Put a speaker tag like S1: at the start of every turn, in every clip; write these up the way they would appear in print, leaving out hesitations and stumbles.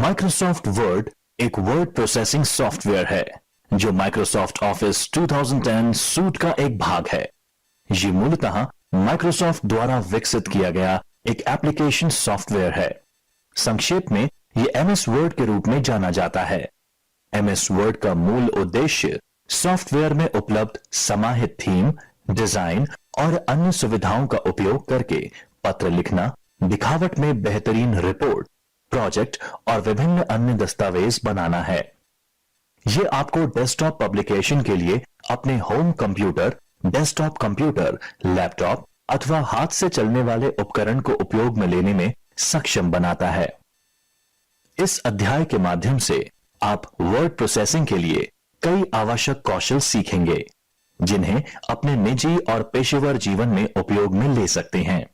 S1: Microsoft word एक word processing software है जो माइक्रोसॉफ्ट ऑफिस 2010 सूट का एक भाग है। ये मूलतः माइक्रोसॉफ्ट द्वारा विकसित किया गया एक एप्लीकेशन सॉफ्टवेयर है। संक्षेप में ये एमएस वर्ड के रूप में जाना जाता है। एमएस वर्ड का मूल उद्देश्य सॉफ्टवेयर में उपलब्ध समाहित थीम, डिजाइन और अन्य सुविधाओं का उपयोग करके पत्र लिखना, दिखावट में बेहतरीन रिपोर्ट, प्रोजेक्ट और विभिन्न अन्य दस्तावेज बनाना है। यह आपको डेस्कटॉप पब्लिकेशन के लिए अपने home computer, desktop computer, laptop अथवा हाथ से चलने वाले उपकरण को उपयोग में लेने में सक्षम बनाता है। इस अध्याय के माध्यम से आप वर्ड प्रोसेसिंग के लिए कई आवश्यक कौशल सीखेंगे जिन्हें अपने निजी और पेशेवर जीवन में उपयोग में ले सकते हैं।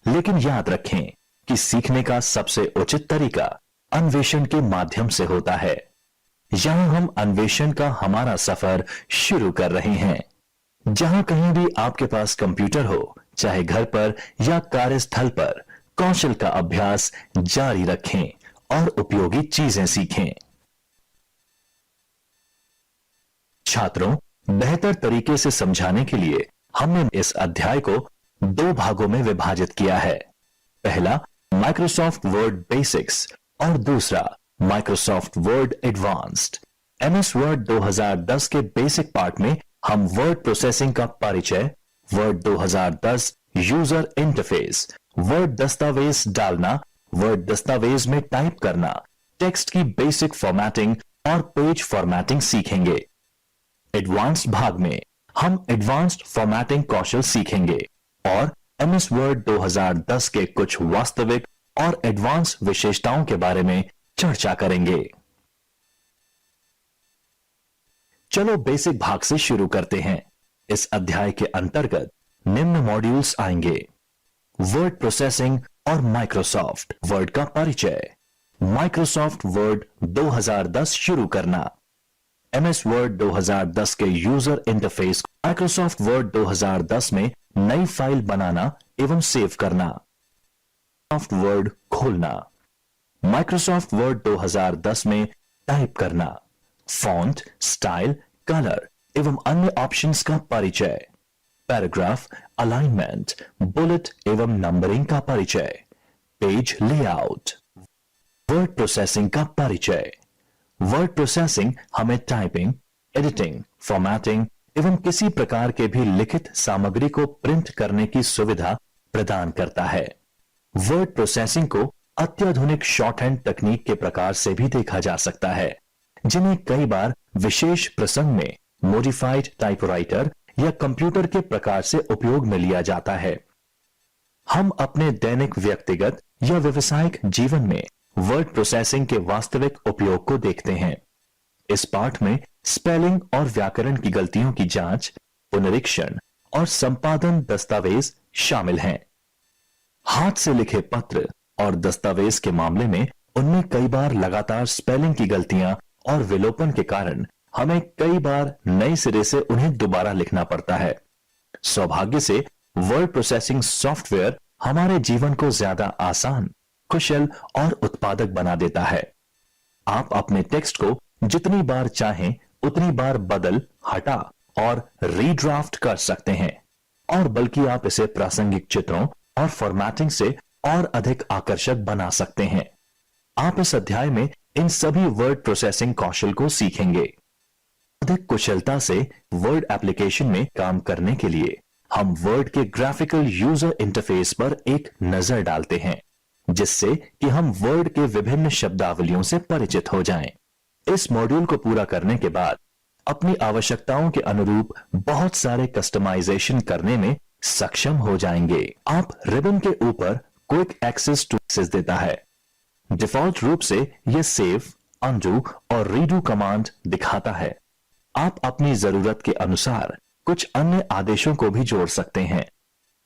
S1: लेकिन याद रखें कि सीखने का सबसे उचित तरीका अन्वेषण के माध्यम से होता है। यहां हम अन्वेषण का हमारा सफर शुरू कर रहे हैं। जहां कहीं भी आपके पास कंप्यूटर हो, चाहे घर पर या कार्यस्थल पर, कौशल का अभ्यास जारी रखें और उपयोगी चीजें सीखें। छात्रों, बेहतर तरीके से समझाने के लिए हमने इस अध्याय को 2 भागों में विभाजित किया है। पहला माइक्रोसॉफ्ट वर्ड बेसिक्स और दूसरा Microsoft word advanced. MS word 2010 के बेसिक पार्ट में हम वर्ड प्रोसेसिंग का परिचय, वर्ड 2010 यूजर इंटरफेस, वर्ड दस्तावेज डालना, वर्ड दस्तावेज में टाइप करना, टेक्स्ट की बेसिक फॉर्मेटिंग और पेज फॉर्मेटिंग सीखेंगे। एडवांस्ड भाग में हम एडवांस्ड फॉर्मेटिंग कौशल सीखेंगे और एमएस वर्ड 2010 के कुछ वास्तविक और एडवांस विशेषताओं के बारे में चर्चा करेंगे। चलो बेसिक भाग से शुरू करते हैं। इस अध्याय के अंतर्गत निम्न मॉड्यूल्स आएंगे: वर्ड प्रोसेसिंग और माइक्रोसॉफ्ट वर्ड का परिचय, माइक्रोसॉफ्ट वर्ड 2010 शुरू करना, एमएस वर्ड 2010 के यूजर इंटरफेस, माइक्रोसॉफ्ट वर्ड 2010 में नई फाइल बनाना एवं सेव करना, माइक्रोसॉफ्ट वर्ड खोलना, माइक्रोसॉफ्ट वर्ड 2010 में टाइप करना, फॉन्ट, स्टाइल, कलर एवं अन्य ऑप्शंस का परिचय, पैराग्राफ, अलाइनमेंट, बुलेट एवं नंबरिंग का परिचय, पेज लेआउट, वर्ड प्रोसेसिंग का परिचय। वर्ड प्रोसेसिंग हमें टाइपिंग, एडिटिंग, फॉर्मेटिंग एवं किसी प्रकार के भी लिखित सामग्री को प्रिंट करने की सुविधा प्रदान करता है। वर्ड प्रोसेसिंग को अत्याधुनिक शॉर्ट हैंड तकनीक के प्रकार से भी देखा जा सकता है, जिन्हें कई बार विशेष प्रसंग में मॉडिफाइड टाइपराइटर या कंप्यूटर के प्रकार से उपयोग में लिया जाता है। हम अपने दैनिक व्यक्तिगत या व्यावसायिक जीवन में वर्ड प्रोसेसिंग के वास्तविक उपयोग को देखते हैं। इस पाठ में स्पेलिंग और व्याकरण की गलतियों की जांच, पुनरीक्षण और संपादन दस्तावेज शामिल हैं। हाथ से लिखे पत्र और दस्तावेज के मामले में उनमें कई बार लगातार स्पेलिंग की गलतियां और विलोपन के कारण हमें कई बार नए सिरे से उन्हें दोबारा लिखना पड़ता है। सौभाग्य से वर्ड प्रोसेसिंग सॉफ्टवेयर हमारे जीवन को ज्यादा आसान, कुशल और उत्पादक बना देता है। आप अपने टेक्स्ट को जितनी बार चाहें उतनी बार बदल, हटा और रीड्राफ्ट कर सकते हैं, और बल्कि आप इसे प्रासंगिक चित्रों और फॉर्मेटिंग से और अधिक आकर्षक बना सकते हैं। आप इस अध्याय में इन सभी वर्ड प्रोसेसिंग कौशल को सीखेंगे। अधिक कुशलता से वर्ड एप्लीकेशन में काम करने के लिए हम वर्ड के ग्राफिकल यूजर इंटरफेस पर एक नजर डालते हैं, जिससे कि हम वर्ड के विभिन्न शब्दावलियों से परिचित हो जाएं। इस मॉड्यूल को पूरा करने के बाद अपनी आवश्यकताओं के अनुरूप बहुत सारे कस्टमाइजेशन करने में सक्षम हो जाएंगे। आप रिबन के ऊपर क्विक एक्सेस टू एक्सेस देता है। डिफॉल्ट रूप से यह सेव, अनडू और रीडू कमांड दिखाता है। आप अपनी जरूरत के अनुसार कुछ अन्य आदेशों को भी जोड़ सकते हैं।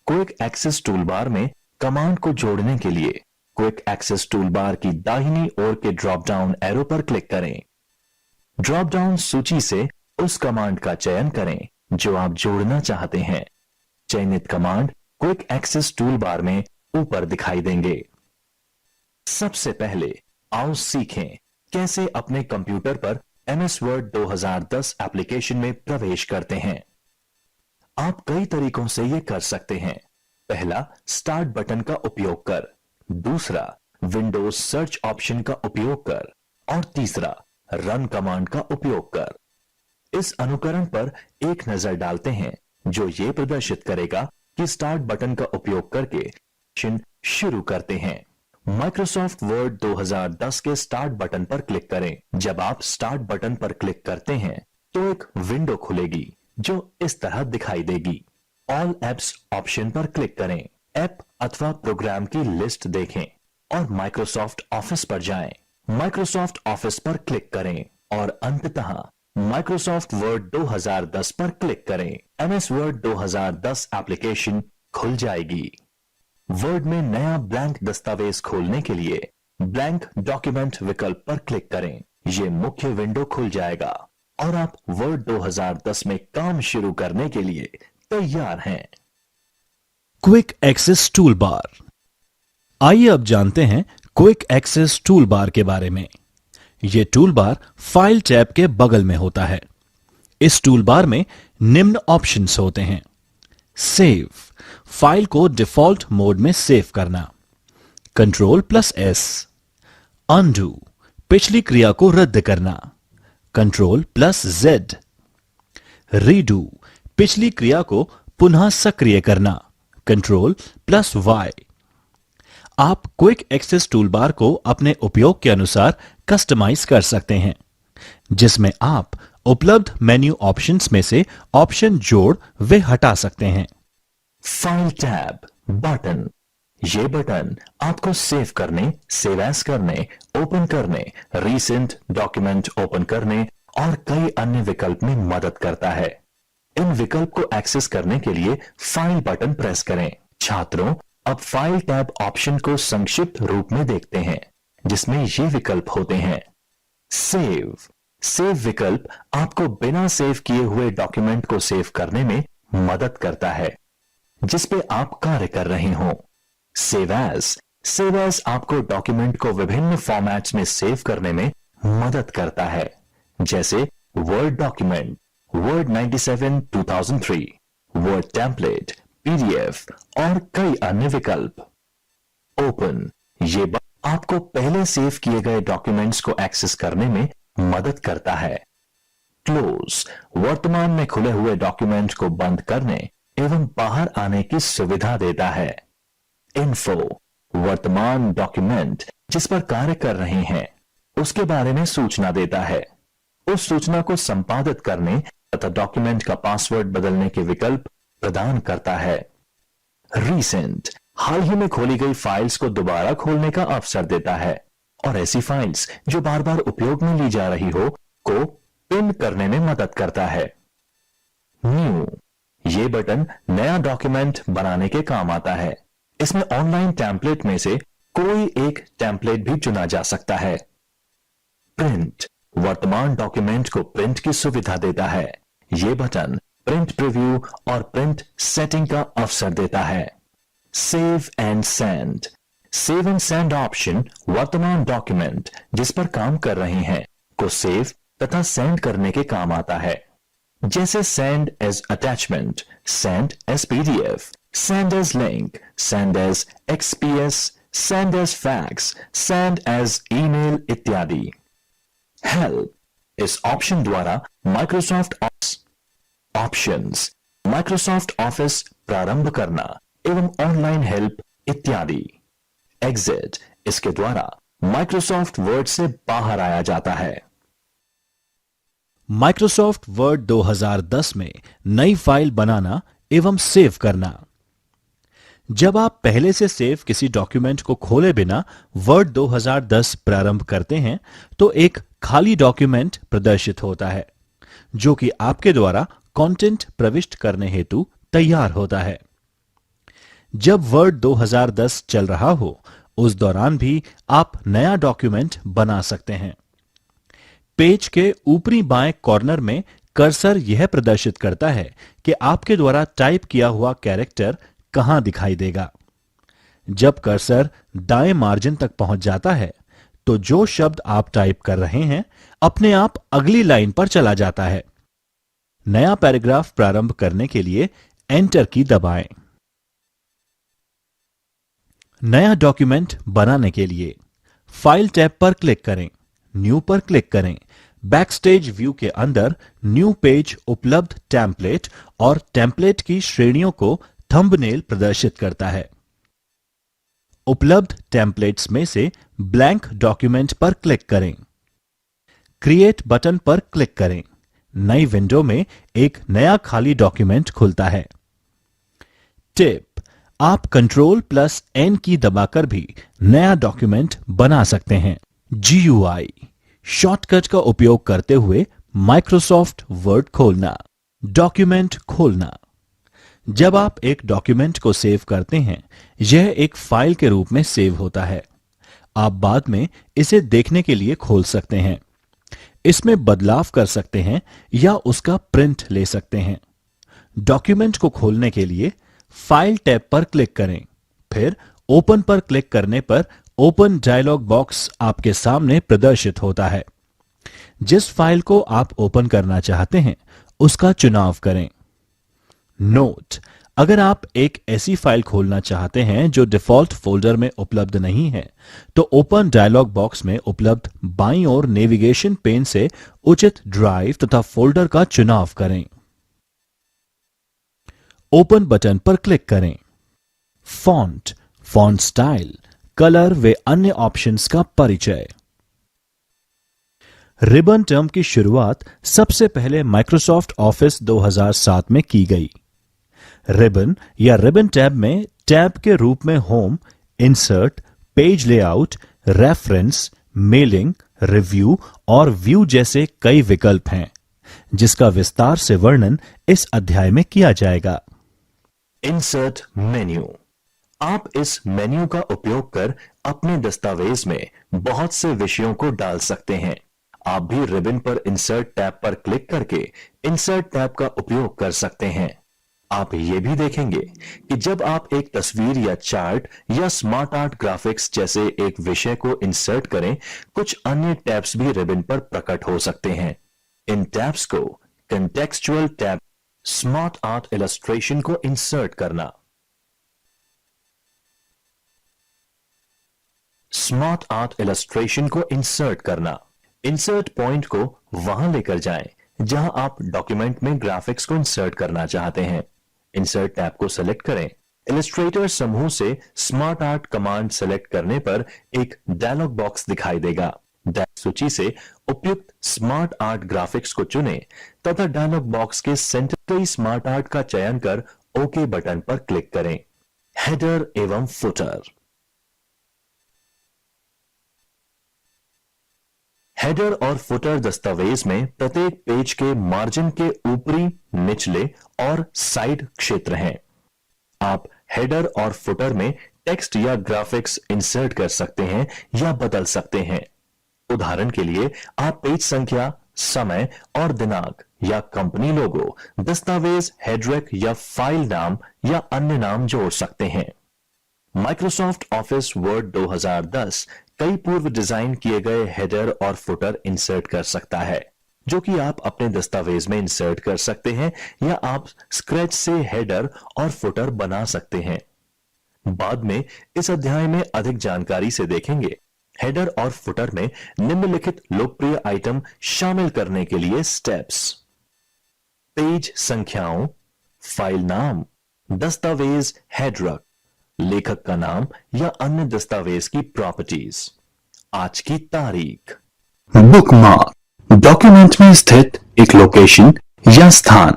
S1: क्विक एक्सेस टूलबार में कमांड को जोड़ने के लिए क्विक एक्सेस टूलबार की दाहिनी ओर के ड्रॉप डाउन एरो पर क्लिक करें। ड्रॉप डाउन सूची से उस कमांड का चयन करें जो आप जोड़ना चाहते हैं। चयनित कमांड क्विक एक्सेस टूलबार में ऊपर दिखाई देंगे। सबसे पहले आओ सीखें कैसे अपने कंप्यूटर पर एमएस वर्ड 2010 एप्लीकेशन में प्रवेश करते हैं। आप कई तरीकों से यह कर सकते हैं। पहला, स्टार्ट बटन का उपयोग कर। दूसरा, विंडोज सर्च ऑप्शन का उपयोग कर। और तीसरा, रन कमांड का उपयोग कर। इस अनुकरण पर एक नजर डालते हैं जो यह प्रदर्शित करेगा कि स्टार्ट बटन का उपयोग करके सेशन शुरू करते हैं। माइक्रोसॉफ्ट वर्ड 2010 के स्टार्ट बटन पर क्लिक करें। जब आप स्टार्ट बटन पर क्लिक करते हैं तो एक विंडो खुलेगी जो इस तरह दिखाई देगी। ऑल एप्स ऑप्शन पर क्लिक करें। ऐप अथवा प्रोग्राम की लिस्ट देखें और माइक्रोसॉफ्ट ऑफिस पर जाएं। माइक्रोसॉफ्ट ऑफिस पर क्लिक करें और अंततः माइक्रोसॉफ्ट वर्ड 2010 पर क्लिक करें। एमएस वर्ड 2010 एप्लीकेशन खुल जाएगी। वर्ड में नया ब्लैंक दस्तावेज खोलने के लिए ब्लैंक डॉक्यूमेंट विकल्प पर क्लिक करें। यह मुख्य विंडो खुल जाएगा और आप वर्ड 2010 में काम शुरू करने के लिए तैयार हैं।
S2: Quick access toolbar. आइए अब जानते हैं क्विक एक्सेस टूल बार के बारे में। यह टूल बार फाइल टैब के बगल में होता है। इस टूल बार में निम्न ऑप्शंस होते हैं। सेव, फाइल को डिफॉल्ट मोड में सेव करना। Ctrl+S। अनडू, पिछली क्रिया को रद्द करना। Ctrl+Z। रीडू, पिछली क्रिया को पुनः सक्रिय करना। Ctrl+Y। आप क्विक एक्सेस टूलबार को अपने उपयोग के अनुसार कस्टमाइज कर सकते हैं, जिसमें आप उपलब्ध मेन्यू ऑप्शंस में से ऑप्शन जोड़ व हटा सकते हैं।
S1: File tab button. ये बटन आपको सेव करने, सेव एज करने, ओपन करने, रीसेंट डॉक्यूमेंट ओपन करने और कई अन्य विकल्प में मदद करता है। इन विकल्प को एक्सेस करने के लिए फाइल बटन प्रेस करें। छात्रों, अब फाइल टैब ऑप्शन को संक्षिप्त रूप में देखते हैं, जिसमें ये विकल्प होते हैं। सेव। सेव विकल्प आपको बिना सेव किए हुए डॉक्यूमेंट को सेव करने में मदद करता है जिस पे आप कार्य कर रहे हो। Save as. सेव एज आपको डॉक्यूमेंट को विभिन्न फॉर्मेट्स में सेव करने में मदद करता है, जैसे word document, word 97 2003, word template, PDF और कई अन्य विकल्प। ओपन। ये आपको पहले सेव किए गए डॉक्यूमेंट्स को एक्सेस करने में मदद करता है। क्लोज, वर्तमान में खुले हुए डॉक्यूमेंट को बंद करने एवं बाहर आने की सुविधा देता है। इन्फो, वर्तमान डॉक्यूमेंट जिस पर कार्य कर रहे हैं उसके बारे में सूचना देता है। उस सूचना को संपादित करने तथा डॉक्यूमेंट का पासवर्ड बदलने के विकल्प प्रदान करता है। रीसेंट, हाल ही में खोली गई फाइल्स को दोबारा खोलने का अवसर देता है और ऐसी फाइल्स जो बार बार उपयोग में ली जा रही हो को पिन करने में मदद करता है। न्यू, ये बटन नया डॉक्यूमेंट बनाने के काम आता है। इसमें ऑनलाइन टेम्पलेट में से कोई एक टेम्पलेट भी चुना जा सकता है। प्रिंट, वर्तमान डॉक्यूमेंट को प्रिंट की सुविधा देता है। यह बटन प्रिंट प्रीव्यू और प्रिंट सेटिंग का अवसर देता है। Save and send. Save and send option वर्तमान डॉक्यूमेंट जिस पर काम कर रहे हैं को सेव तथा सेंड करने के काम आता है, जैसे send as attachment, send as PDF, send as link, send as XPS, send as fax, send as email इत्यादि। हेल्प, इस ऑप्शन द्वारा माइक्रोसॉफ्ट ऑप्शंस, माइक्रोसॉफ्ट ऑफिस प्रारंभ करना एवं ऑनलाइन हेल्प इत्यादि। एग्जिट, इसके द्वारा माइक्रोसॉफ्ट वर्ड से बाहर आया जाता है।
S2: माइक्रोसॉफ्ट वर्ड 2010 में नई फाइल बनाना एवं सेव करना। जब आप पहले से सेव किसी डॉक्यूमेंट को खोले बिना वर्ड 2010 प्रारंभ करते हैं तो एक खाली डॉक्यूमेंट प्रदर्शित होता है, जो कि आपके द्वारा कंटेंट प्रविष्ट करने हेतु तैयार होता है। जब वर्ड 2010 चल रहा हो उस दौरान भी आप नया डॉक्यूमेंट बना सकते हैं। पेज के ऊपरी बाएं कॉर्नर में कर्सर यह प्रदर्शित करता है कि आपके द्वारा टाइप किया हुआ कैरेक्टर कहां दिखाई देगा। जब कर्सर दाएं मार्जिन तक पहुंच जाता है तो जो शब्द आप टाइप कर रहे हैं अपने आप अगली लाइन पर चला जाता है। नया पैराग्राफ प्रारंभ करने के लिए एंटर की दबाएं। नया डॉक्यूमेंट बनाने के लिए फाइल टैब पर क्लिक करें, न्यू पर क्लिक करें। बैकस्टेज व्यू के अंदर न्यू पेज उपलब्ध टेम्पलेट और टेम्पलेट की श्रेणियों को थंबनेल प्रदर्शित करता है। उपलब्ध टेम्पलेट्स में से ब्लैंक डॉक्यूमेंट पर क्लिक करें। क्रिएट बटन पर क्लिक करें। नई विंडो में एक नया खाली डॉक्यूमेंट खुलता है। टिप: आप Ctrl+N की दबाकर भी नया डॉक्यूमेंट बना सकते हैं। GUI शॉर्टकट का उपयोग करते हुए माइक्रोसॉफ्ट वर्ड खोलना। डॉक्यूमेंट खोलना। जब आप एक डॉक्यूमेंट को सेव करते हैं यह एक फाइल के रूप में सेव होता है। आप बाद में इसे देखने के लिए खोल सकते हैं, इसमें बदलाव कर सकते हैं या उसका प्रिंट ले सकते हैं। डॉक्यूमेंट को खोलने के लिए फाइल टैब पर क्लिक करें, फिर ओपन पर क्लिक करने पर ओपन डायलॉग बॉक्स आपके सामने प्रदर्शित होता है। जिस फाइल को आप ओपन करना चाहते हैं उसका चुनाव करें। नोट: अगर आप एक ऐसी फाइल खोलना चाहते हैं जो डिफॉल्ट फोल्डर में उपलब्ध नहीं है तो ओपन डायलॉग बॉक्स में उपलब्ध बाईं ओर नेविगेशन पेन से उचित ड्राइव तथा फोल्डर का चुनाव करें। ओपन बटन पर क्लिक करें। फॉन्ट, फॉन्ट स्टाइल, कलर व अन्य ऑप्शंस का परिचय। रिबन टर्म की शुरुआत सबसे पहले माइक्रोसॉफ्ट ऑफिस 2007 में की गई। रिबन या रिबन टैब में टैब के रूप में home, insert, page layout, reference, mailing, review और व्यू जैसे कई विकल्प हैं, जिसका विस्तार से वर्णन इस अध्याय में किया जाएगा।
S1: Insert menu. आप इस मेन्यू का उपयोग कर अपने दस्तावेज में बहुत से विषयों को डाल सकते हैं। आप भी रिबन पर इंसर्ट टैब पर क्लिक करके इंसर्ट टैब का उपयोग कर सकते हैं। आप ये भी देखेंगे कि जब आप एक तस्वीर या चार्ट या स्मार्ट आर्ट ग्राफिक्स जैसे एक विषय को इंसर्ट करें, कुछ अन्य टैब्स भी रिबन पर प्रकट हो सकते हैं। इन टैब्स को contextual tab, smart art illustration को इंसर्ट करना, स्मार्ट आर्ट इलस्ट्रेशन को इंसर्ट करना। इंसर्ट पॉइंट को वहां लेकर जाएं जहां आप डॉक्यूमेंट में ग्राफिक्स को इंसर्ट करना चाहते हैं। इंसर्ट टैब को सेलेक्ट करें। इलस्ट्रेटर समूह से स्मार्ट आर्ट कमांड सेलेक्ट करने पर एक डायलॉग बॉक्स दिखाई देगा। सूची से उपयुक्त स्मार्ट आर्ट ग्राफिक्स को चुनें तथा डायलॉग बॉक्स के सेंटर के स्मार्ट आर्ट का चयन कर ओके बटन पर क्लिक करें। हेडर एवं फुटर। हेडर और फुटर दस्तावेज में प्रत्येक पेज के मार्जिन के ऊपरी, निचले और साइड क्षेत्र हैं। आप हेडर और फुटर में टेक्स्ट या ग्राफिक्स इंसर्ट कर सकते हैं या बदल सकते हैं। उदाहरण के लिए आप पेज संख्या, समय और दिनांक या कंपनी लोगो, दस्तावेज हेडरेक या फाइल नाम या अन्य नाम जोड़ सकते हैं। माइक्रोसॉफ्ट ऑफिस वर्ड 2010 कई पूर्व डिजाइन किए गए हेडर और फुटर इंसर्ट कर सकता है, जो कि आप अपने दस्तावेज में इंसर्ट कर सकते हैं या आप स्क्रैच से हेडर और फुटर बना सकते हैं। बाद में इस अध्याय में अधिक जानकारी से देखेंगे। हेडर और फुटर में निम्नलिखित लोकप्रिय आइटम शामिल करने के लिए स्टेप्स: पेज संख्याओं, फाइल नाम, दस्तावेज हेडरक, लेखक का नाम या अन्य दस्तावेज की प्रॉपर्टीज, आज की तारीख। बुकमार्क डॉक्यूमेंट में स्थित एक लोकेशन या स्थान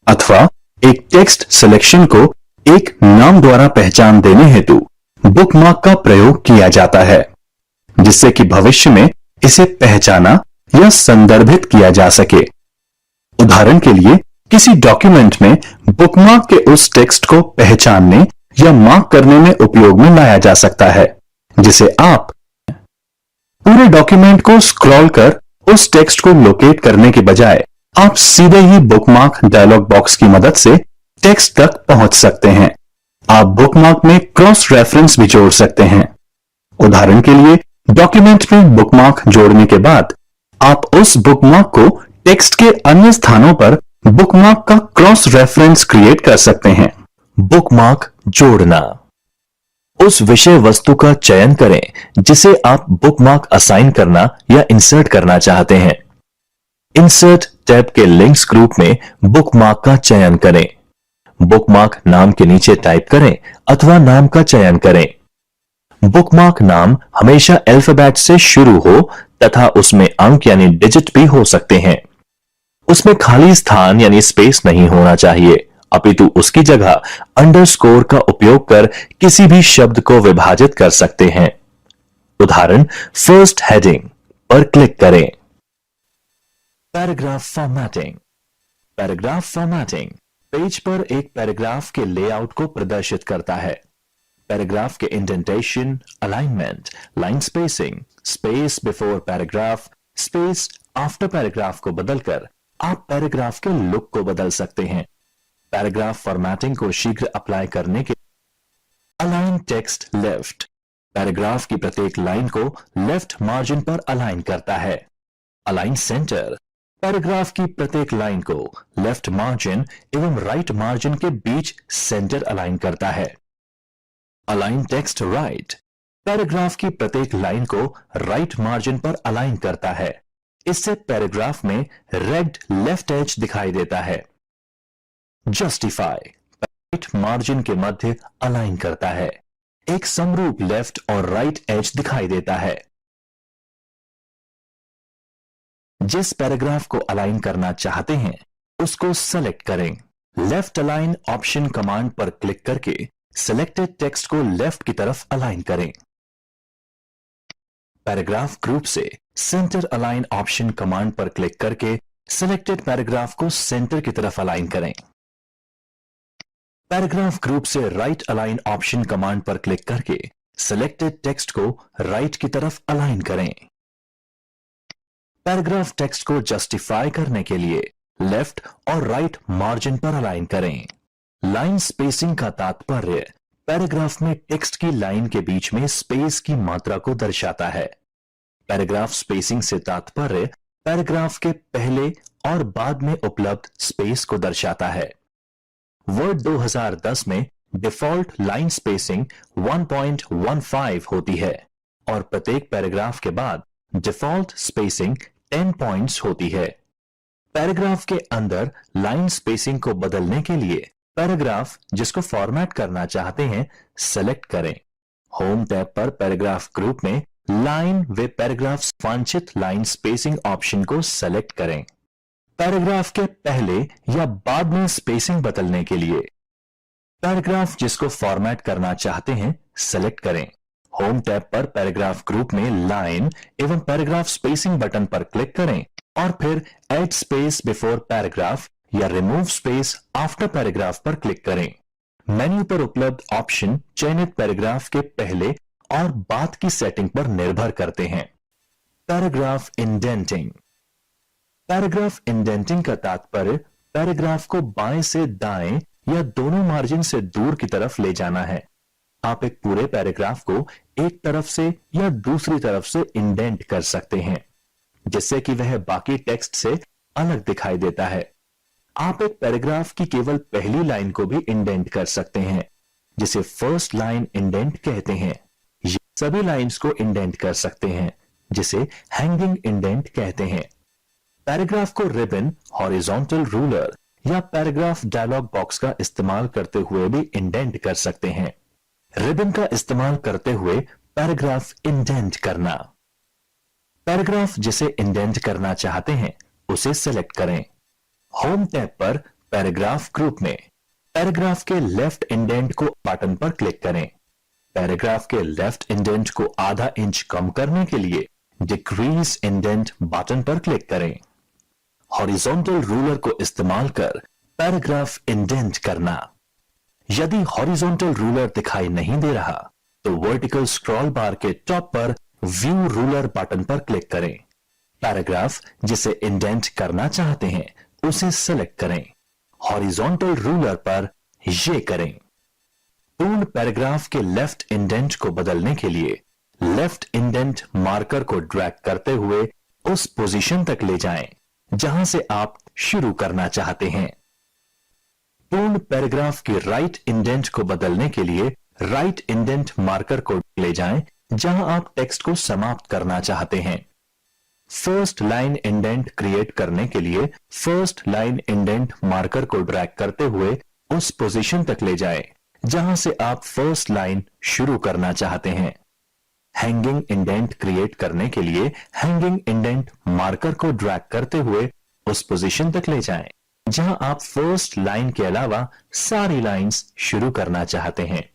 S1: अथवा एक टेक्स्ट सिलेक्शन को एक नाम द्वारा पहचान देने हेतु बुकमार्क का प्रयोग किया जाता है, जिससे कि भविष्य में इसे पहचाना या संदर्भित किया जा सके। उदाहरण के लिए किसी डॉक्यूमेंट में बुकमार्क के उस टेक्स्ट को पहचानने या मार्क करने में उपयोग में लाया जा सकता है, जिसे आप पूरे डॉक्यूमेंट को स्क्रॉल कर उस टेक्स्ट को लोकेट करने के बजाय आप सीधे ही बुकमार्क डायलॉग बॉक्स की मदद से टेक्स्ट तक पहुंच सकते हैं। आप बुकमार्क में क्रॉस रेफरेंस भी जोड़ सकते हैं। उदाहरण के लिए डॉक्यूमेंट में बुकमार्क जोड़ने के बाद आप उस बुकमार्क को टेक्स्ट के अन्य स्थानों पर बुकमार्क का क्रॉस रेफरेंस क्रिएट कर सकते हैं। बुकमार्क जोड़ना। उस विषय वस्तु का चयन करें जिसे आप बुकमार्क असाइन करना या इंसर्ट करना चाहते हैं। इंसर्ट टैब के लिंक्स ग्रुप में बुकमार्क का चयन करें। बुकमार्क नाम के नीचे टाइप करें अथवा नाम का चयन करें। बुकमार्क नाम हमेशा अल्फाबेट से शुरू हो तथा उसमें अंक यानी डिजिट भी हो सकते हैं। उसमें खाली स्थान यानी स्पेस नहीं होना चाहिए, अपितु उसकी जगह अंडरस्कोर का उपयोग कर किसी भी शब्द को विभाजित कर सकते हैं। उदाहरण, फर्स्ट हेडिंग पर क्लिक करें। Paragraph formatting. Paragraph formatting page पर एक पैराग्राफ के लेआउट को प्रदर्शित करता है। पैराग्राफ के indentation, alignment, line spacing, space before paragraph, space after paragraph को बदलकर आप पैराग्राफ के लुक को बदल सकते हैं। पैराग्राफ फॉर्मेटिंग को शीघ्र अप्लाई करने के अलाइन टेक्स्ट लेफ्ट। पैराग्राफ की प्रत्येक लाइन को लेफ्ट मार्जिन पर अलाइन करता है। अलाइन सेंटर पैराग्राफ की प्रत्येक लाइन को लेफ्ट मार्जिन एवं राइट मार्जिन के बीच सेंटर अलाइन करता है। अलाइन टेक्स्ट राइट पैराग्राफ की प्रत्येक लाइन को राइट मार्जिन पर अलाइन करता है। इससे पैराग्राफ में रेड लेफ्ट एज दिखाई देता है। जस्टिफाई राइट मार्जिन के मध्य अलाइन करता है। एक समरूप लेफ्ट और राइट एज दिखाई देता है। जिस पैराग्राफ को अलाइन करना चाहते हैं उसको सेलेक्ट करें। लेफ्ट अलाइन ऑप्शन कमांड पर क्लिक करके सिलेक्टेड टेक्स्ट को लेफ्ट की तरफ अलाइन करें। पैराग्राफ ग्रुप से सेंटर अलाइन ऑप्शन कमांड पर क्लिक करके सिलेक्टेड पैराग्राफ को सेंटर की तरफ अलाइन करें। पैराग्राफ ग्रुप से राइट अलाइन ऑप्शन कमांड पर क्लिक करके सिलेक्टेड टेक्स्ट को राइट की तरफ अलाइन करें। पैराग्राफ टेक्स्ट को जस्टिफाई करने के लिए लेफ्ट और राइट मार्जिन पर अलाइन करें। लाइन स्पेसिंग का तात्पर्य पैराग्राफ में टेक्स्ट की लाइन के बीच में स्पेस की मात्रा को दर्शाता है। पैराग्राफ स्पेसिंग से तात्पर्य पैराग्राफ के पहले और बाद में उपलब्ध स्पेस को दर्शाता है। वर्ड 2010 में डिफॉल्ट लाइन स्पेसिंग 1.15 होती है और प्रत्येक पैराग्राफ के बाद डिफॉल्ट स्पेसिंग 10 पॉइंट्स होती है। पैराग्राफ के अंदर लाइन स्पेसिंग को बदलने के लिए पैराग्राफ जिसको फॉर्मेट करना चाहते हैं सेलेक्ट करें। होम टैब पर पैराग्राफ ग्रुप में लाइन व पैराग्राफ वांछित लाइन स्पेसिंग ऑप्शन को सेलेक्ट करें। पैराग्राफ के पहले या बाद में स्पेसिंग बदलने के लिए पैराग्राफ जिसको फॉर्मेट करना चाहते हैं सेलेक्ट करें। होम टैब पर पैराग्राफ ग्रुप में लाइन एवं पैराग्राफ स्पेसिंग बटन पर क्लिक करें और फिर ऐड स्पेस बिफोर पैराग्राफ या रिमूव स्पेस आफ्टर पैराग्राफ पर क्लिक करें। मेन्यू पर उपलब्ध ऑप्शन चयनित पैराग्राफ के पहले और बाद की सेटिंग पर निर्भर करते हैं। Paragraph indenting. पैराग्राफ इंडेंटिंग का तात्पर्य पैराग्राफ को बाएं से दाएं या दोनों मार्जिन से दूर की तरफ ले जाना है। आप एक पूरे पैराग्राफ को एक तरफ से या दूसरी तरफ से इंडेंट कर सकते हैं जिससे कि वह बाकी टेक्स्ट से अलग दिखाई देता है। आप एक पैराग्राफ की केवल पहली लाइन को भी इंडेंट कर सकते हैं जिसे फर्स्ट लाइन इंडेंट कहते हैं। ये सभी लाइंस को इंडेंट कर सकते हैं जिसे हैंगिंग इंडेंट कहते हैं। पैराग्राफ को रिबन, हॉरिजॉन्टल रूलर या पैराग्राफ डायलॉग बॉक्स का इस्तेमाल करते हुए भी इंडेंट कर सकते हैं। रिबन का इस्तेमाल करते हुए पैराग्राफ इंडेंट करना। पैराग्राफ जिसे इंडेंट करना चाहते हैं उसे सेलेक्ट करें। होम टैब पर पैराग्राफ ग्रुप में पैराग्राफ के लेफ्ट इंडेंट को बटन पर क्लिक करें। पैराग्राफ के लेफ्ट इंडेंट को आधा इंच कम करने के लिए डिक्रीज इंडेंट बटन पर क्लिक करें। हॉरिजॉन्टल रूलर को इस्तेमाल कर पैराग्राफ इंडेंट करना। यदि हॉरिजॉन्टल रूलर दिखाई नहीं दे रहा तो वर्टिकल स्क्रॉल बार के टॉप पर व्यू रूलर बटन पर क्लिक करें। पैराग्राफ जिसे इंडेंट करना चाहते हैं उसे सेलेक्ट करें। हॉरिजॉन्टल रूलर पर ये करें। पूर्ण पैराग्राफ के लेफ्ट इंडेंट को बदलने के लिए लेफ्ट इंडेंट मार्कर को ड्रैग करते हुए उस पोजीशन तक ले जाएं जहां से आप शुरू करना चाहते हैं। पूर्ण पैराग्राफ की राइट इंडेंट को बदलने के लिए राइट इंडेंट मार्कर को ले जाएं जहां आप टेक्स्ट को समाप्त करना चाहते हैं। फर्स्ट लाइन इंडेंट क्रिएट करने के लिए फर्स्ट लाइन इंडेंट मार्कर को ड्रैग करते हुए उस पोजीशन तक ले जाएं जहां से आप फर्स्ट लाइन शुरू करना चाहते हैं। हैंगिंग इंडेंट क्रिएट करने के लिए हैंगिंग इंडेंट मार्कर को ड्रैग करते हुए उस पोजीशन तक ले जाएं जहां आप फर्स्ट लाइन के अलावा सारी लाइंस शुरू करना चाहते हैं।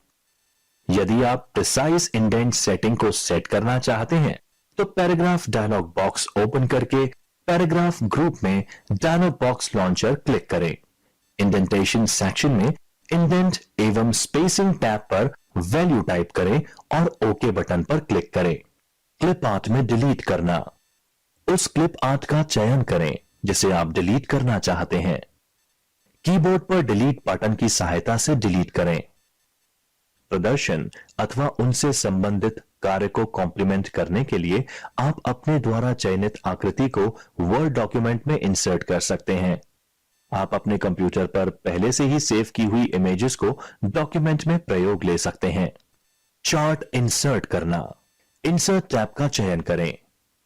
S1: यदि आप प्रिसाइज इंडेंट सेटिंग को सेट करना चाहते हैं तो पैराग्राफ डायलॉग बॉक्स ओपन करके पैराग्राफ ग्रुप में डायलॉग बॉक्स लॉन्चर क्लिक करें। इंडेंटेशन सेक्शन में इंडेंट एवं स्पेसिंग टैब पर वैल्यू टाइप करें और ओके बटन पर क्लिक करें। क्लिप आर्ट में डिलीट करना। उस क्लिप आर्ट का चयन करें जिसे आप डिलीट करना चाहते हैं। कीबोर्ड पर डिलीट बटन की सहायता से डिलीट करें। प्रदर्शन अथवा उनसे संबंधित कार्य को कॉम्प्लीमेंट करने के लिए आप अपने द्वारा चयनित आकृति को वर्ड डॉक्यूमेंट में इंसर्ट कर सकते हैं। आप अपने कंप्यूटर पर पहले से ही सेव की हुई इमेजेस को डॉक्यूमेंट में प्रयोग ले सकते हैं। चार्ट इंसर्ट करना। इंसर्ट टैब का चयन करें।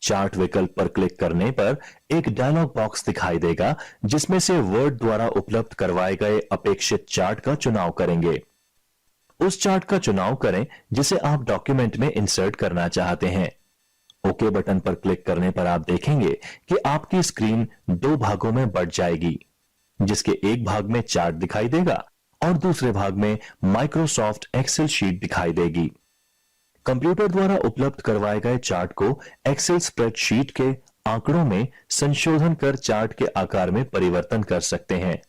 S1: चार्ट विकल्प पर क्लिक करने पर एक डायलॉग बॉक्स दिखाई देगा जिसमें से वर्ड द्वारा उपलब्ध करवाए गए अपेक्षित चार्ट का चुनाव करेंगे। उस चार्ट का चुनाव करें जिसे आप डॉक्यूमेंट में इंसर्ट करना चाहते हैं। ओके बटन पर क्लिक करने पर आप देखेंगे कि आपकी स्क्रीन दो भागों में बंट जाएगी, जिसके एक भाग में चार्ट दिखाई देगा और दूसरे भाग में माइक्रोसॉफ्ट एक्सेल शीट दिखाई देगी। कंप्यूटर द्वारा उपलब्ध करवाए गए चार्ट को एक्सेल स्प्रेडशीट के आंकड़ों में संशोधन कर चार्ट के आकार में परिवर्तन कर सकते हैं।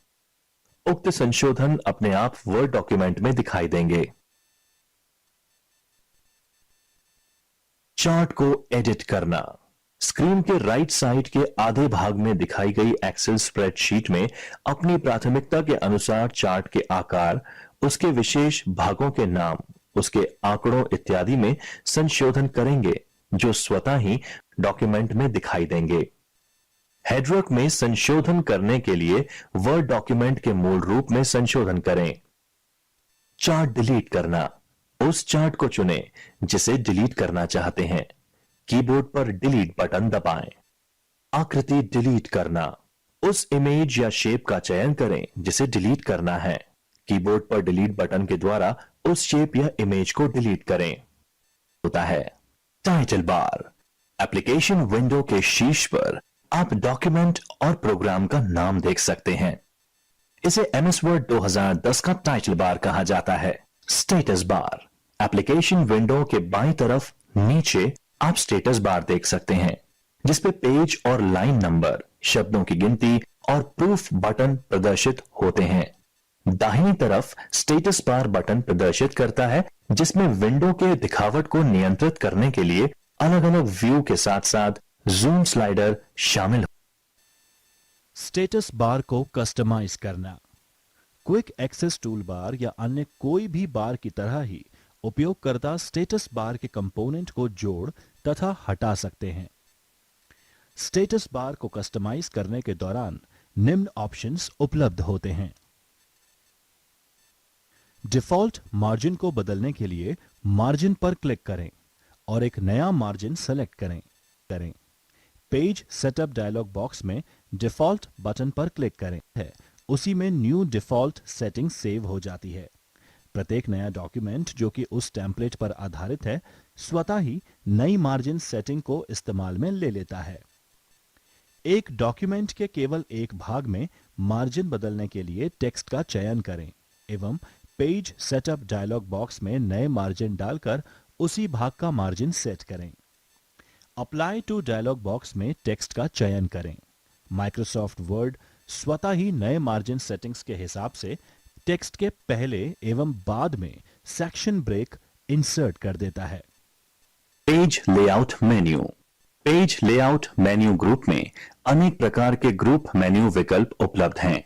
S1: उक्त संशोधन अपने आप वर्ड डॉक्यूमेंट में दिखाई देंगे। चार्ट को एडिट करना। स्क्रीन के राइट साइड के आधे भाग में दिखाई गई एक्सेल स्प्रेडशीट में अपनी प्राथमिकता के अनुसार चार्ट के आकार, उसके विशेष भागों के नाम, उसके आंकड़ों इत्यादि में संशोधन करेंगे जो स्वतः ही डॉक्यूमेंट में दिखाई देंगे। हेडवर्क में संशोधन करने के लिए वर्ड डॉक्यूमेंट के मूल रूप में संशोधन करें। चार्ट डिलीट करना। उस चार्ट को चुनें जिसे डिलीट करना चाहते हैं। कीबोर्ड पर डिलीट बटन दबाएं। आकृति डिलीट करना। उस इमेज या शेप का चयन करें जिसे डिलीट करना है। कीबोर्ड पर डिलीट बटन के द्वारा उस शेप या इमेज को डिलीट करें। होता है टाइटल बार। एप्लीकेशन विंडो के शीर्ष पर आप डॉक्यूमेंट और प्रोग्राम का नाम देख सकते हैं। इसे एमएस वर्ड 2010 का टाइटल बार कहा जाता है। Status bar. एप्लीकेशन विंडो के बाईं तरफ नीचे आप स्टेटस बार देख सकते हैं जिसपे पेज और लाइन नंबर, शब्दों की गिनती और प्रूफ बटन प्रदर्शित होते हैं। दाहिनी तरफ स्टेटस बार बटन प्रदर्शित करता है जिसमें विंडो के दिखावट को नियंत्रित करने के लिए अलग अलग व्यू के साथ साथ जूम स्लाइडर शामिल।
S2: स्टेटस बार को कस्टमाइज करना। क्विक एक्सेस टूल बार या अन्य कोई भी बार की तरह ही उपयोगकर्ता स्टेटस बार के कंपोनेंट को जोड़ तथा हटा सकते हैं। स्टेटस बार को कस्टमाइज करने के दौरान निम्न ऑप्शंस उपलब्ध होते हैं। डिफॉल्ट मार्जिन को बदलने के लिए मार्जिन पर क्लिक करें और एक नया मार्जिन सेलेक्ट करें। पेज सेटअप डायलॉग बॉक्स में डिफॉल्ट बटन पर क्लिक करें है उसी में न्यू डिफॉल्ट सेटिंग सेव हो जाती है। प्रत्येक नया डॉक्यूमेंट जो कि उस टेम्पलेट पर आधारित है स्वतः ही नई मार्जिन सेटिंग को इस्तेमाल में ले लेता है। एक डॉक्यूमेंट के केवल एक भाग में मार्जिन बदलने के लिए टेक्स्ट का चयन करें एवं पेज सेटअप डायलॉग बॉक्स में नए मार्जिन डालकर उसी भाग का मार्जिन सेट करें। अप्लाई टू डायलॉग बॉक्स में टेक्स्ट का चयन करें। माइक्रोसॉफ्ट वर्ड स्वतः ही नए मार्जिन सेटिंग्स के हिसाब से टेक्स्ट के पहले एवं बाद में सेक्शन ब्रेक इंसर्ट कर देता है।
S1: Page layout menu. Page layout menu group में अनेक प्रकार के ग्रुप मेन्यू विकल्प उपलब्ध हैं,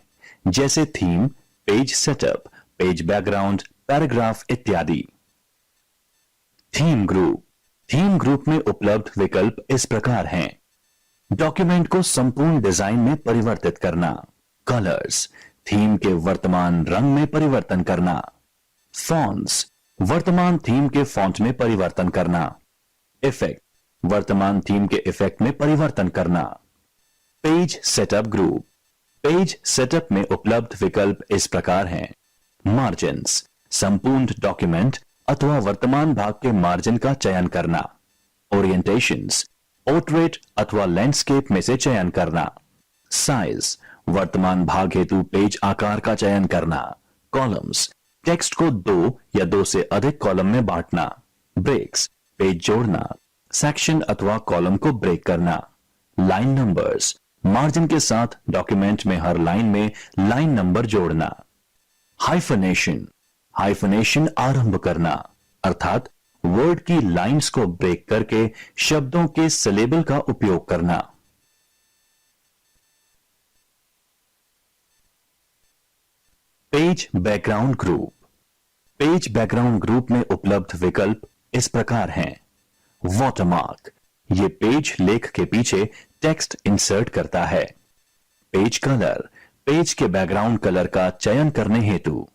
S1: जैसे theme, page setup, page background, paragraph इत्यादि। Theme group. थीम ग्रुप में उपलब्ध विकल्प इस प्रकार हैं। डॉक्यूमेंट को संपूर्ण डिजाइन में परिवर्तित करना, कलर्स, थीम के वर्तमान रंग में परिवर्तन करना, फॉन्ट्स, वर्तमान थीम के फॉन्ट में परिवर्तन करना, इफेक्ट, वर्तमान थीम के इफेक्ट में परिवर्तन करना। Page setup group, page setup में उपलब्ध विकल्प इस प्रकार हैं। मार्जिन्स, संपूर्ण डॉक्यूमेंट अथवा वर्तमान भाग के मार्जिन का चयन करना। ओरिएंटेशंस, पोर्ट्रेट अथवा लैंडस्केप में से चयन करना। साइज, वर्तमान भाग हेतु पेज आकार का चयन करना। कॉलम्स, टेक्स्ट को 2 या 2 से अधिक कॉलम में बांटना। ब्रेक्स, पेज जोड़ना। सेक्शन अथवा कॉलम को ब्रेक करना। लाइन नंबर्स, मार्जिन के साथ डॉक्यूमेंट में हर लाइन में लाइन नंबर जोड़ना। हाइफनेशन, हाइफनेशन आरंभ करना, अर्थात वर्ड की लाइंस को ब्रेक करके शब्दों के सिलेबल का उपयोग करना। Page background group, page background group में उपलब्ध विकल्प इस प्रकार हैं। वाटरमार्क, ये पेज लेख के पीछे टेक्स्ट इंसर्ट करता है। पेज कलर, पेज के बैकग्राउंड कलर का चयन करने हेतु।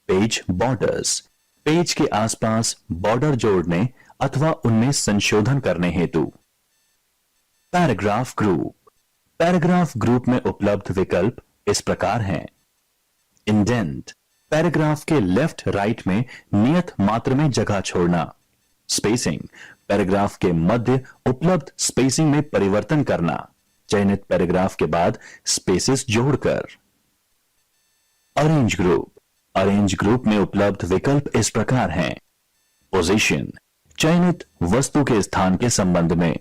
S1: पेज बॉर्डर्स, पेज के आसपास बॉर्डर जोड़ने अथवा उनमें संशोधन करने हेतु। पैराग्राफ ग्रुप, पैराग्राफ ग्रुप में उपलब्ध विकल्प इस प्रकार हैं। इंडेंट, पैराग्राफ के लेफ्ट राइट में नियत मात्र में जगह छोड़ना। स्पेसिंग, पैराग्राफ के मध्य उपलब्ध स्पेसिंग में परिवर्तन करना, चयनित पैराग्राफ के बाद स्पेसेस जोड़कर। अरेंज ग्रुप, अरेंज ग्रुप में उपलब्ध विकल्प इस प्रकार हैं। पोजीशन, चयनित वस्तु के स्थान के संबंध में।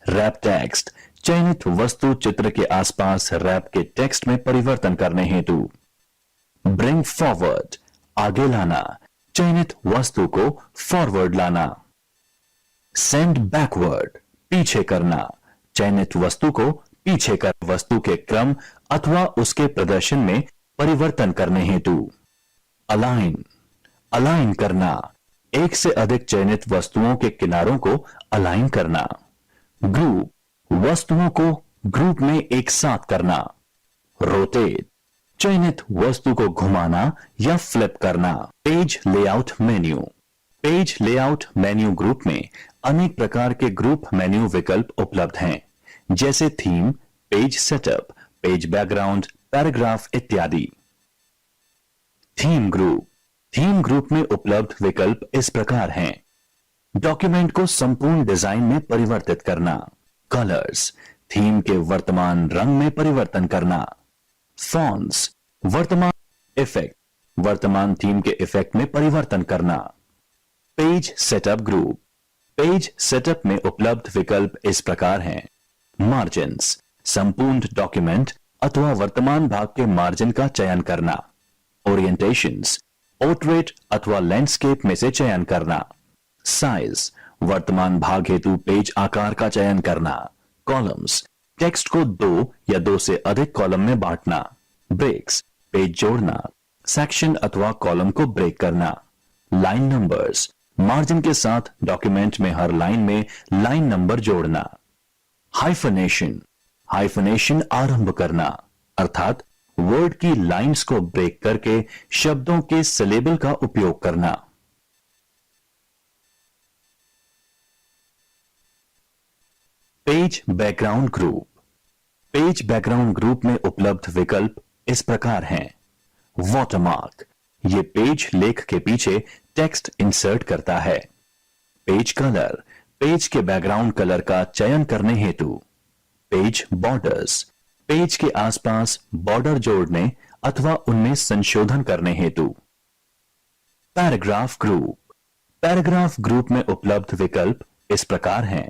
S1: रैप टेक्स्ट, चयनित वस्तु चित्र के आसपास रैप के टेक्स्ट में परिवर्तन करने हेतु। ब्रिंग फॉरवर्ड, आगे लाना, चयनित वस्तु को फॉरवर्ड लाना। सेंड बैकवर्ड, पीछे करना, चयनित वस्तु को पीछे कर वस्तु के क्रम अथवा उसके प्रदर्शन में परिवर्तन करने हेतु। अलाइन, अलाइन करना, एक से अधिक चयनित वस्तुओं के किनारों को अलाइन करना। ग्रुप, वस्तुओं को ग्रुप में एक साथ करना। रोटेट, चयनित वस्तु को घुमाना या फ्लिप करना। Page layout menu, page layout menu group में अनेक प्रकार के ग्रुप मेन्यू विकल्प उपलब्ध हैं, जैसे theme, page setup, page background, paragraph इत्यादि। थीम ग्रुप, थीम ग्रुप में उपलब्ध विकल्प इस प्रकार हैं। डॉक्यूमेंट को संपूर्ण डिजाइन में परिवर्तित करना। कलर्स, थीम के वर्तमान रंग में परिवर्तन करना। फॉन्ट्स, वर्तमान इफेक्ट, वर्तमान थीम के इफेक्ट में परिवर्तन करना। Page setup group, page setup में उपलब्ध विकल्प इस प्रकार हैं। मार्जिन्स, संपूर्ण डॉक्यूमेंट अथवा वर्तमान भाग के मार्जिन का चयन करना। ओरिएंटेशंस, पोर्ट्रेट अथवा लैंडस्केप में से चयन करना। साइज, वर्तमान भाग हेतु पेज आकार का चयन करना। कॉलम्स, टेक्स्ट को 2 या 2 से अधिक कॉलम में बांटना। ब्रेक्स, पेज जोड़ना। सेक्शन अथवा कॉलम को ब्रेक करना। लाइन नंबर्स, मार्जिन के साथ डॉक्यूमेंट में हर लाइन में लाइन नंबर जोड़ना। हाइफनेशन, हाइफनेशन आरंभ करना, अर्थात वर्ड की लाइंस को ब्रेक करके शब्दों के सिलेबल का उपयोग करना। Page background group, page background group में उपलब्ध विकल्प इस प्रकार हैं। वाटरमार्क, ये पेज लेख के पीछे टेक्स्ट इंसर्ट करता है। पेज कलर, पेज के बैकग्राउंड कलर का चयन करने हेतु। पेज बॉर्डर्स, पेज के आसपास बॉर्डर जोड़ने अथवा उनमें संशोधन करने हेतु। पैराग्राफ ग्रुप, पैराग्राफ ग्रुप में उपलब्ध विकल्प इस प्रकार हैं।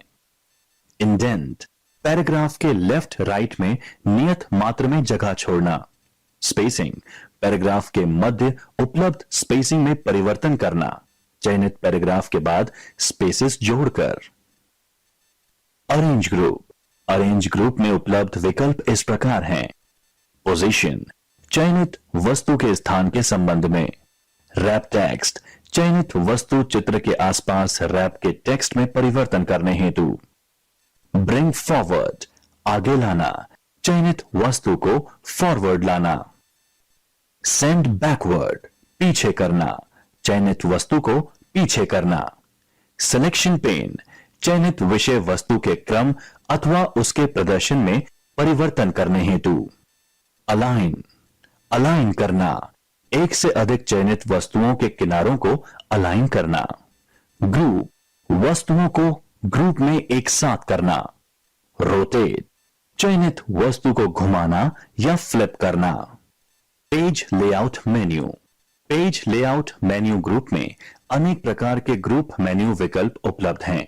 S1: इंडेंट, पैराग्राफ के लेफ्ट राइट में नियत मात्र में जगह छोड़ना। स्पेसिंग, पैराग्राफ के मध्य उपलब्ध स्पेसिंग में परिवर्तन करना, चयनित पैराग्राफ के बाद स्पेसेस जोड़कर। अरेंज ग्रुप, अरेंज ग्रुप में उपलब्ध विकल्प इस प्रकार हैं। पोजीशन, चयनित वस्तु के स्थान के संबंध में। रैप टेक्स्ट, चयनित वस्तु चित्र के आसपास रैप के टेक्स्ट में परिवर्तन करने हेतु। ब्रिंग फॉरवर्ड, आगे लाना, चयनित वस्तु को फॉरवर्ड लाना। सेंड बैकवर्ड, पीछे करना, चयनित वस्तु को पीछे करना। सिलेक्शन पेन, चयनित विषय वस्तु के क्रम अथवा उसके प्रदर्शन में परिवर्तन करने हेतु। अलाइन, अलाइन करना, एक से अधिक चयनित वस्तुओं के किनारों को अलाइन करना। ग्रुप, वस्तुओं को ग्रुप में एक साथ करना। रोटेट, चयनित वस्तु को घुमाना या फ्लिप करना। Page layout menu, page layout menu group में अनेक प्रकार के ग्रुप मेन्यू विकल्प उपलब्ध हैं,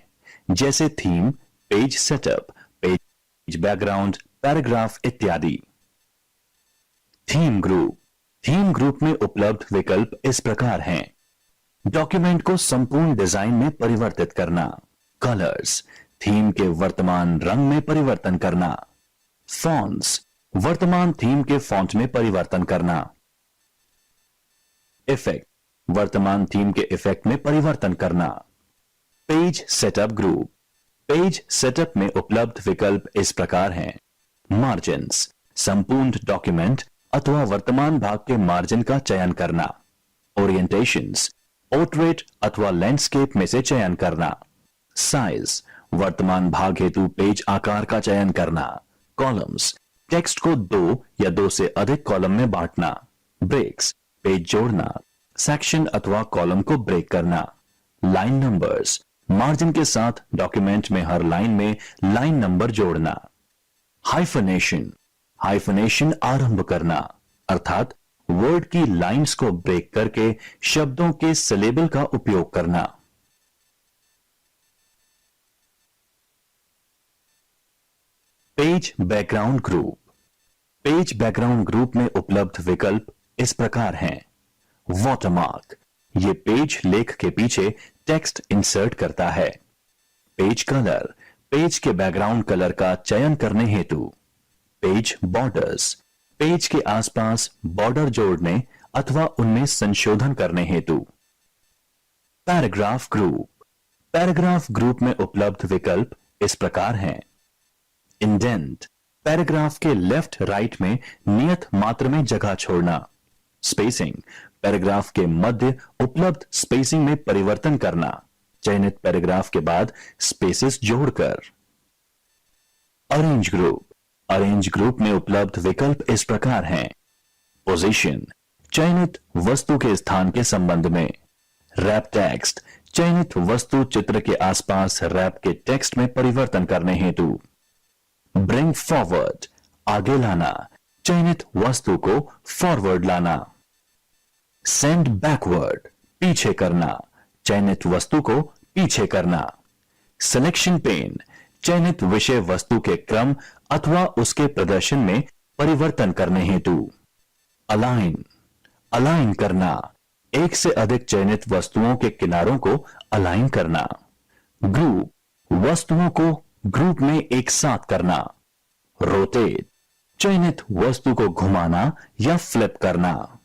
S1: जैसे theme, page setup, page background, paragraph इत्यादि। थीम ग्रुप, थीम ग्रुप में उपलब्ध विकल्प इस प्रकार हैं। डॉक्यूमेंट को संपूर्ण डिजाइन में परिवर्तित करना। कलर्स, थीम के वर्तमान रंग में परिवर्तन करना। फॉन्ट्स, वर्तमान थीम के फॉन्ट में परिवर्तन करना। इफेक्ट, वर्तमान थीम के इफेक्ट में परिवर्तन करना। Page setup group, page setup में उपलब्ध विकल्प इस प्रकार हैं। मार्जिन्स, संपूर्ण डॉक्यूमेंट अथवा वर्तमान भाग के मार्जिन का चयन करना। ओरिएंटेशंस, पोर्ट्रेट अथवा लैंडस्केप में से चयन करना। साइज, वर्तमान भाग हेतु पेज आकार का चयन करना। कॉलम्स, टेक्स्ट को 2 या 2 से अधिक कॉलम में बांटना। ब्रेक्स, पेज जोड़ना, सेक्शन अथवा कॉलम को ब्रेक करना। लाइन नंबर्स, मार्जिन के साथ डॉक्यूमेंट में हर लाइन में लाइन नंबर जोड़ना। हाइफनेशन, हाइफनेशन आरंभ करना, अर्थात वर्ड की लाइंस को ब्रेक करके शब्दों के सिलेबल का उपयोग करना। Page background group, page background group में उपलब्ध विकल्प इस प्रकार हैं। वाटरमार्क, ये पेज लेख के पीछे टेक्स्ट इंसर्ट करता है। पेज कलर, पेज के बैकग्राउंड कलर का चयन करने हेतु। पेज बॉर्डर्स, पेज के आसपास बॉर्डर जोड़ने अथवा उनमें संशोधन करने हेतु। पैराग्राफ ग्रुप, पैराग्राफ ग्रुप में उपलब्ध विकल्प इस प्रकार हैं। इंडेंट, पैराग्राफ के लेफ्ट राइट में नियत मात्र में जगह छोड़ना। स्पेसिंग, पैराग्राफ के मध्य उपलब्ध स्पेसिंग में परिवर्तन करना, चयनित पैराग्राफ के बाद स्पेसेस जोड़कर। अरेंज ग्रुप, अरेंज ग्रुप में उपलब्ध विकल्प इस प्रकार हैं। पोजीशन, चयनित वस्तु के स्थान के संबंध में। रैप टेक्स्ट, चयनित वस्तु चित्र के आसपास रैप के टेक्स्ट में परिवर्तन करने हेतु। ब्रिंग फॉरवर्ड, आगे लाना, चयनित वस्तु को फॉरवर्ड लाना। सेंड बैकवर्ड, पीछे करना, चयनित वस्तु को पीछे करना। सिलेक्शन पेन, चयनित विषय वस्तु के क्रम अथवा उसके प्रदर्शन में परिवर्तन करने हेतु। अलाइन, अलाइन करना, एक से अधिक चयनित वस्तुओं के किनारों को अलाइन करना। ग्रुप, वस्तुओं को ग्रुप में एक साथ करना। रोटेट, चयनित वस्तु को घुमाना या फ्लिप करना।